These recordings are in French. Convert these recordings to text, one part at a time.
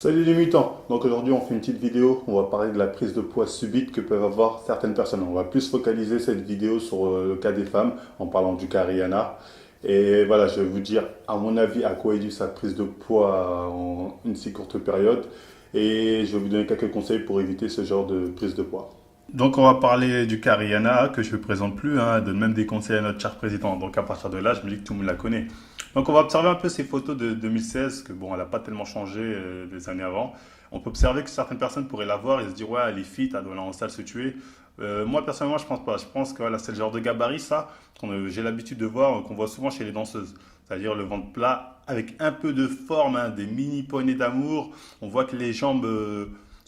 Salut les mutants! Donc aujourd'hui on fait une petite vidéo, on va parler de la prise de poids subite que peuvent avoir certaines personnes. On va plus focaliser cette vidéo sur le cas des femmes en parlant du cas Rihanna. Et voilà, je vais vous dire à mon avis à quoi est due sa prise de poids en une si courte période. Et je vais vous donner quelques conseils pour éviter ce genre de prise de poids. Donc on va parler du cas Rihanna, que je ne présente plus, hein, elle donne même des conseils à notre cher président. Donc à partir de là, je me dis que tout le monde la connaît. Donc on va observer un peu ces photos de 2016, que bon, elle n'a pas tellement changé des années avant. On peut observer que certaines personnes pourraient la voir et se dire ouais, elle est fit, elle doit aller en salle se tuer. Moi personnellement, je pense pas. Je pense que voilà, c'est le genre de gabarit ça j'ai l'habitude de voir, qu'on voit souvent chez les danseuses. C'est-à-dire le ventre plat avec un peu de forme, hein, des mini poignées d'amour. On voit que les jambes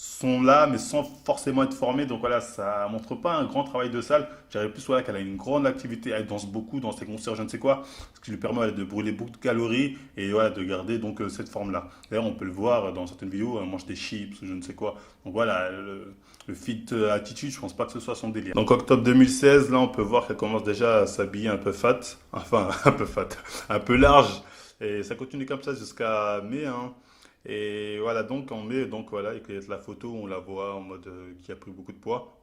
sont là, mais sans forcément être formées. Donc voilà, ça montre pas un grand travail de salle. Je dirais plus voilà, qu'elle a une grande activité. Elle danse beaucoup dans ses concerts, je ne sais quoi, ce qui lui permet voilà, de brûler beaucoup de calories et voilà, de garder donc cette forme-là. D'ailleurs, on peut le voir dans certaines vidéos, elle mange des chips ou je ne sais quoi. Donc voilà, le fit attitude, je pense pas que ce soit son délire. Donc octobre 2016, là, on peut voir qu'elle commence déjà à s'habiller un peu fat, enfin un peu fat, un peu large. Et ça continue comme ça jusqu'à mai, hein. Et voilà, donc en mai, donc voilà, avec la photo, on la voit en mode qui a pris beaucoup de poids.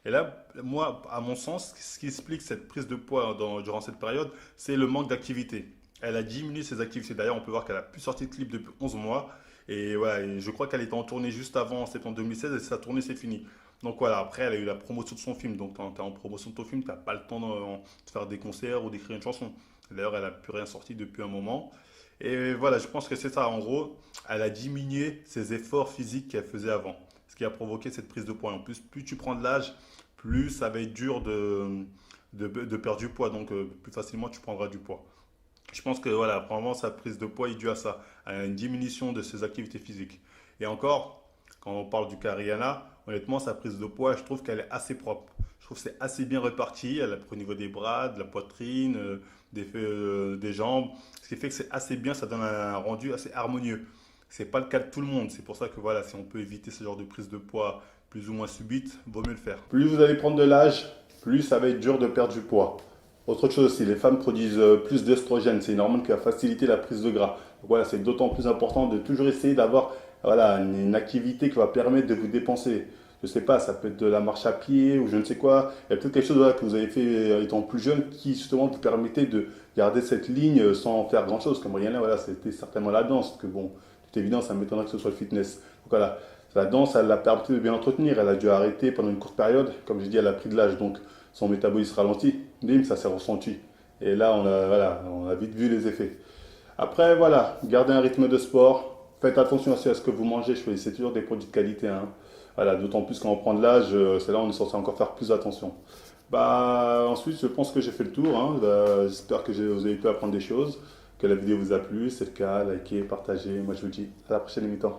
Et là, moi, à mon sens, ce qui explique cette prise de poids durant cette période, c'est le manque d'activité. Elle a diminué ses activités. D'ailleurs, on peut voir qu'elle a plus sorti de clip depuis 11 mois. Et voilà, et je crois qu'elle était en tournée juste avant, en septembre 2016, et sa tournée, c'est fini. Donc voilà, après, elle a eu la promotion de son film. Donc quand tu es en promotion de ton film, tu n'as pas le temps de faire des concerts ou d'écrire une chanson. D'ailleurs, elle n'a plus rien sorti depuis un moment. Et voilà, je pense que c'est ça. En gros, elle a diminué ses efforts physiques qu'elle faisait avant. Ce qui a provoqué cette prise de poids. En plus tu prends de l'âge, plus ça va être dur de perdre du poids. Donc, plus facilement, tu prendras du poids. Je pense que voilà, probablement sa prise de poids est due à ça, à une diminution de ses activités physiques. Et encore, quand on parle du cas Rihanna, honnêtement, sa prise de poids, je trouve qu'elle est assez propre. Je trouve que c'est assez bien réparti. Elle a pris au niveau des bras, de la poitrine, des jambes. Ce qui fait que c'est assez bien, ça donne un rendu assez harmonieux. C'est pas le cas de tout le monde. C'est pour ça que voilà, si on peut éviter ce genre de prise de poids plus ou moins subite, vaut mieux le faire. Plus vous allez prendre de l'âge, plus ça va être dur de perdre du poids. Autre chose aussi, les femmes produisent plus d'estrogène. C'est une hormone qui va faciliter la prise de gras. Donc voilà, c'est d'autant plus important de toujours essayer d'avoir voilà, une activité qui va permettre de vous dépenser. Je sais pas, ça peut être de la marche à pied ou je ne sais quoi. Il y a peut-être quelque chose voilà, que vous avez fait étant plus jeune qui justement vous permettait de garder cette ligne sans faire grand chose. Comme Rihanna, voilà, c'était certainement la danse. Que bon, tout évident, ça m'étonnerait que ce soit le fitness. Donc voilà, la danse, elle l'a permis de bien entretenir. Elle a dû arrêter pendant une courte période. Comme je dis, elle a pris de l'âge, donc son métabolisme ralentit. Bim, ça s'est ressenti. Et là, voilà, on a vite vu les effets. Après, voilà, gardez un rythme de sport. Faites attention aussi à ce que vous mangez. Choisissez toujours des produits de qualité, hein. Voilà, d'autant plus quand on prend de l'âge, c'est là où on est censé encore faire plus attention. Bah, ensuite, je pense que j'ai fait le tour, hein. Bah, j'espère que vous avez pu apprendre des choses, que la vidéo vous a plu. C'est le cas, likez, partagez. Moi, je vous dis à la prochaine émission.